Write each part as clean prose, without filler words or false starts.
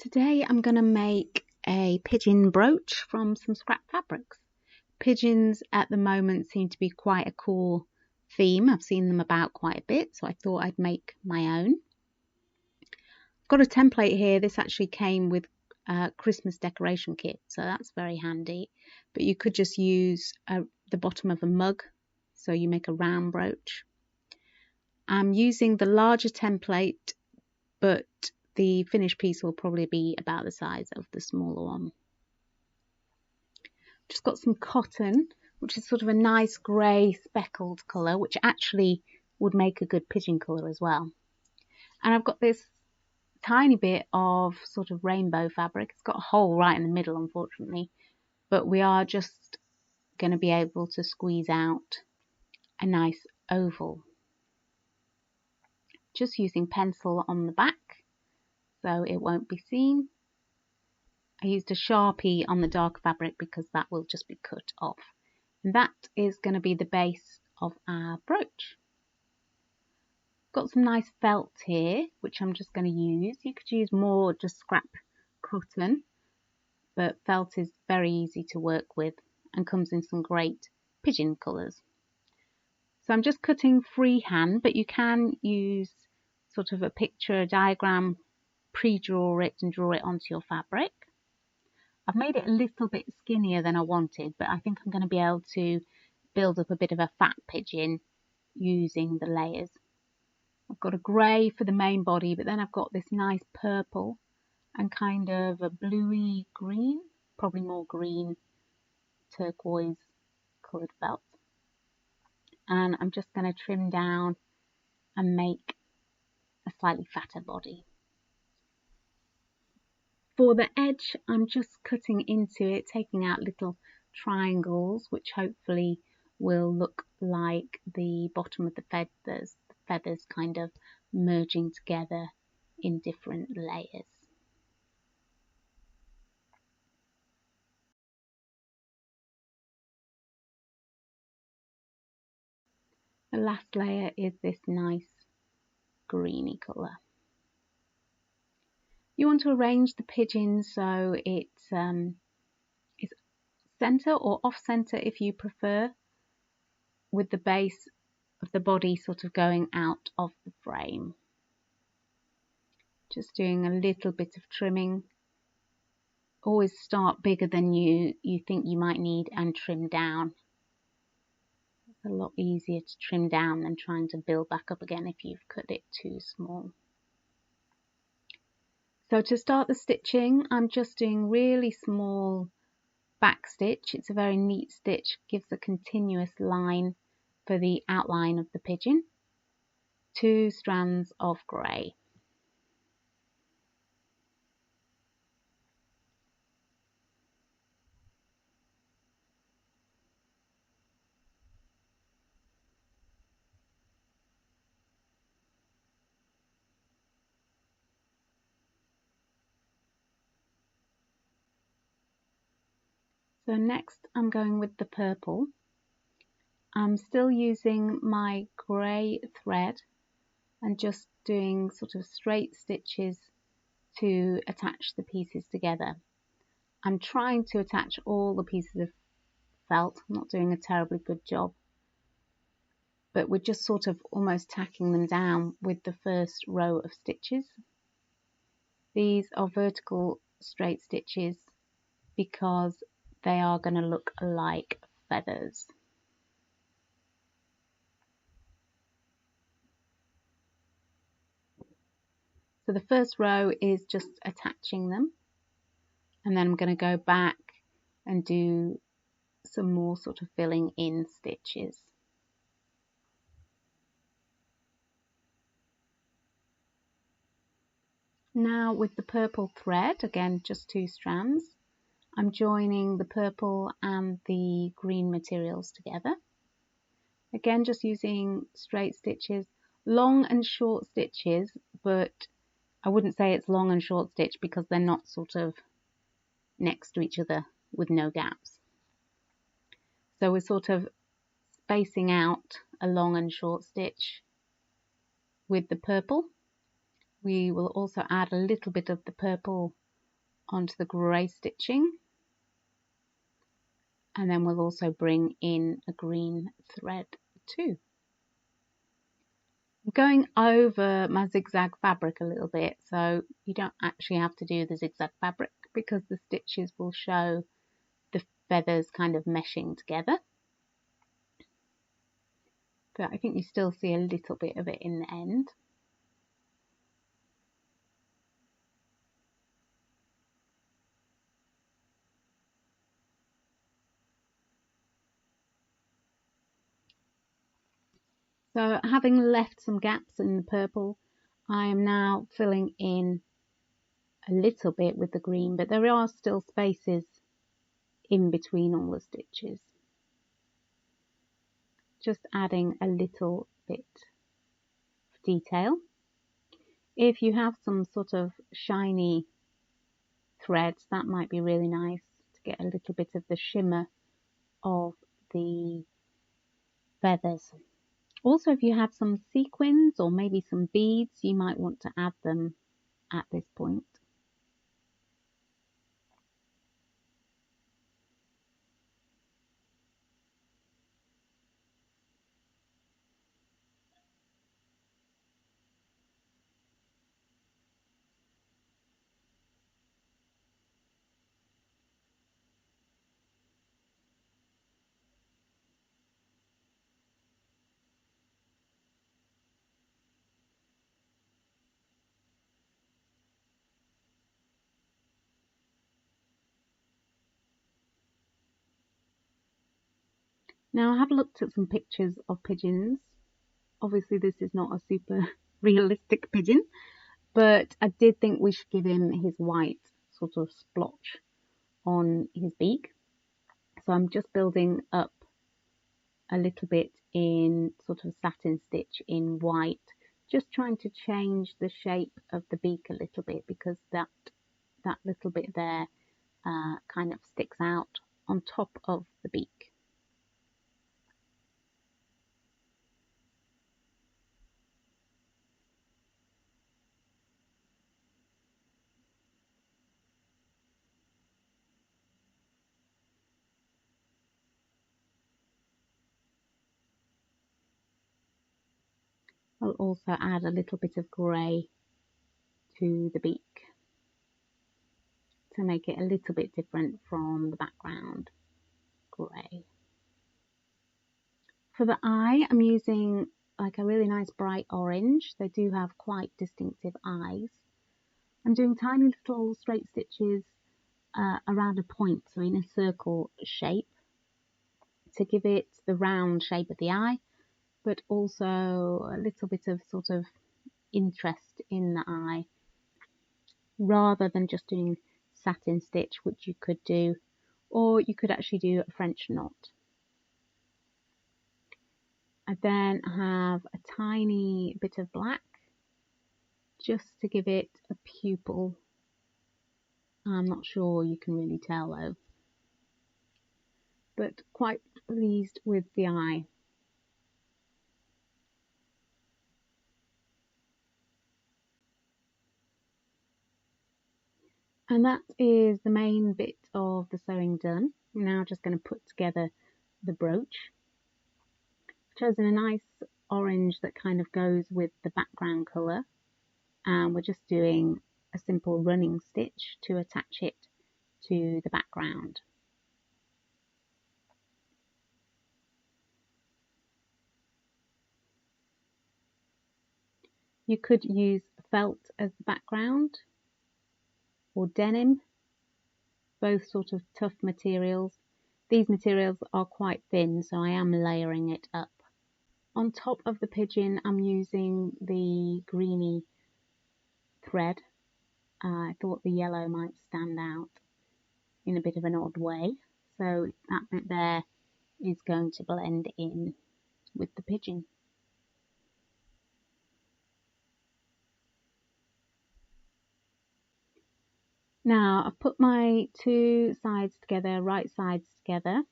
Today I'm going to make a pigeon brooch from some scrap fabrics. Pigeons at the moment seem to be quite a cool theme. I've seen them about quite a bit, so I thought I'd make my own. I've got a template here. This actually came with a Christmas decoration kit, so that's very handy. But you could just use the bottom of a mug, so you make a round brooch. I'm using the larger template, but the finished piece will probably be about the size of the smaller one. Just got some cotton, which is sort of a nice grey speckled colour, which actually would make a good pigeon colour as well. And I've got this tiny bit of sort of rainbow fabric. It's got a hole right in the middle, unfortunately, but we are just going to be able to squeeze out a nice oval. Just using pencil on the back, so it won't be seen. I used a Sharpie on the dark fabric because that will just be cut off. And that is going to be the base of our brooch. Got some nice felt here, which I'm just going to use. You could use more just scrap cotton, but felt is very easy to work with and comes in some great pigeon colours. So I'm just cutting freehand, but you can use sort of a picture, a diagram, pre-draw it and draw it onto your fabric. I've made it a little bit skinnier than I wanted, but I think I'm going to be able to build up a bit of a fat pigeon using the layers. I've got a grey for the main body, but then I've got this nice purple and kind of a bluey green, probably more green, turquoise coloured felt. And I'm just going to trim down and make a slightly fatter body. For the edge, I'm just cutting into it, taking out little triangles, which hopefully will look like the bottom of the feathers kind of merging together in different layers. The last layer is this nice greeny colour. You want to arrange the pigeon so it's centre or off centre if you prefer, with the base of the body sort of going out of the frame. Just doing a little bit of trimming. Always start bigger than you think you might need and trim down. It's a lot easier to trim down than trying to build back up again if you've cut it too small. So to start the stitching, I'm just doing really small back stitch. It's a very neat stitch, gives a continuous line for the outline of the pigeon. 2 strands of grey. So next I'm going with the purple. I'm still using my grey thread and just doing sort of straight stitches to attach the pieces together. I'm trying to attach all the pieces of felt. I'm not doing a terribly good job, but we're just sort of almost tacking them down with the first row of stitches. These are vertical straight stitches because they are going to look like feathers. So the first row is just attaching them, and then I'm going to go back and do some more sort of filling in stitches. Now with the purple thread, again just 2 strands, I'm joining the purple and the green materials together. Again just using straight stitches, long and short stitches, but I wouldn't say it's long and short stitch because they're not sort of next to each other with no gaps. So we're sort of spacing out a long and short stitch with the purple. We will also add a little bit of the purple onto the grey stitching, and then we'll also bring in a green thread too. I'm going over my zigzag fabric a little bit, so you don't actually have to do the zigzag fabric because the stitches will show the feathers kind of meshing together. But I think you still see a little bit of it in the end. So having left some gaps in the purple, I am now filling in a little bit with the green, but there are still spaces in between all the stitches. Just adding a little bit of detail. If you have some sort of shiny threads, that might be really nice to get a little bit of the shimmer of the feathers. Also, if you have some sequins or maybe some beads, you might want to add them at this point. Now I have looked at some pictures of pigeons. Obviously this is not a super realistic pigeon, but I did think we should give him his white sort of splotch on his beak. So I'm just building up a little bit in sort of satin stitch in white, just trying to change the shape of the beak a little bit because that little bit there kind of sticks out on top of the beak. I'll also add a little bit of grey to the beak to make it a little bit different from the background grey. For the eye, I'm using like a really nice bright orange. They do have quite distinctive eyes. I'm doing tiny little straight stitches around a point, so in a circle shape, to give it the round shape of the eye, but also a little bit of sort of interest in the eye, rather than just doing satin stitch, which you could do, or you could actually do a French knot. I then have a tiny bit of black just to give it a pupil. I'm not sure you can really tell though, but quite pleased with the eye. And that is the main bit of the sewing done. I'm now just going to put together the brooch. I've chosen a nice orange that kind of goes with the background colour, and we're just doing a simple running stitch to attach it to the background. You could use felt as the background or denim, both sort of tough materials. These materials are quite thin, so I am layering it up. On top of the pigeon, I'm using the greeny thread. I thought the yellow might stand out in a bit of an odd way, so that bit there is going to blend in with the pigeon. Now I've put my two sides together, right sides together,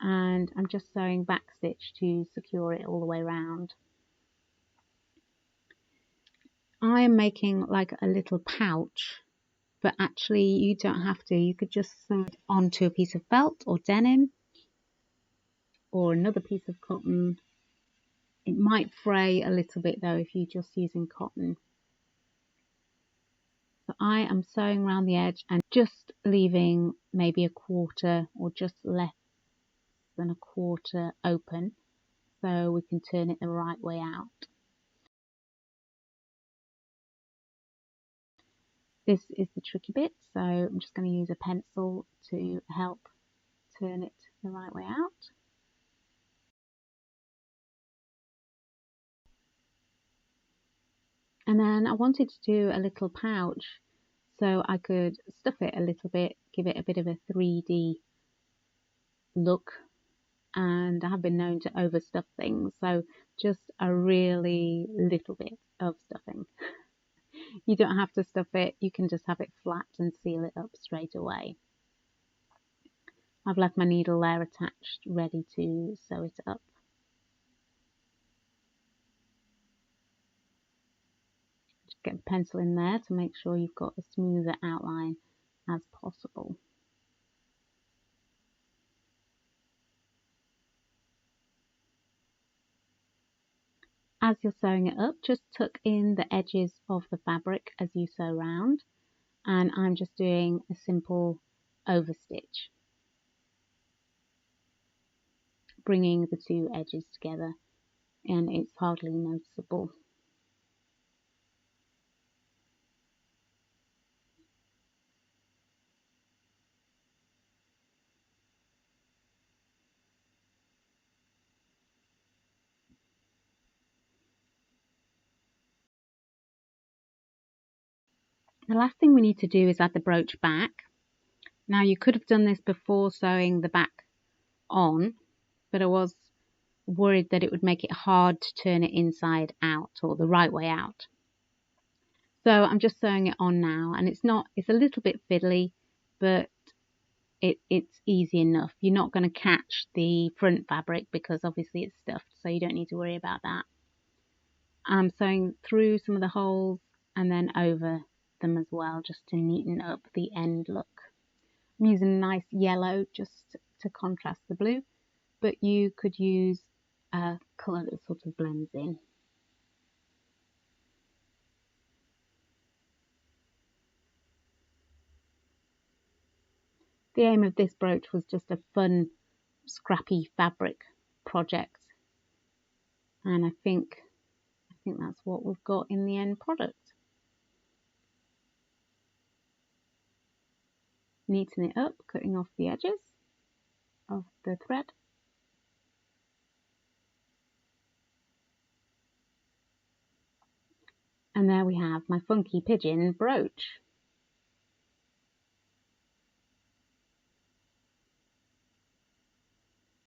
and I'm just sewing back stitch to secure it all the way around. I am making like a little pouch but actually you don't have to. You could just sew it onto a piece of felt or denim or another piece of cotton. It might fray a little bit though if you're just using cotton. So I am sewing around the edge and just leaving maybe a quarter or just less than a quarter open so we can turn it the right way out. This is the tricky bit, so I'm just going to use a pencil to help turn it the right way out. And then I wanted to do a little pouch so I could stuff it a little bit, give it a bit of a 3D look. And I have been known to overstuff things, so just a really little bit of stuffing. You don't have to stuff it, you can just have it flat and seal it up straight away. I've left my needle there attached, ready to sew it up. Just get a pencil in there to make sure you've got a smoother outline as possible. As you're sewing it up, just tuck in the edges of the fabric as you sew round, and I'm just doing a simple overstitch, bringing the two edges together, and it's hardly noticeable. The last thing we need to do is add the brooch back. Now you could have done this before sewing the back on, but I was worried that it would make it hard to turn it inside out or the right way out. So I'm just sewing it on now, and it's a little bit fiddly, but it's easy enough. You're not going to catch the front fabric because obviously it's stuffed, so you don't need to worry about that. I'm sewing through some of the holes and then over them as well, just to neaten up the end look. I'm using a nice yellow just to contrast the blue, but you could use a colour that sort of blends in. The aim of this brooch was just a fun, scrappy fabric project, and I think that's what we've got in the end product. Neaten it up, cutting off the edges of the thread. And there we have my funky pigeon brooch.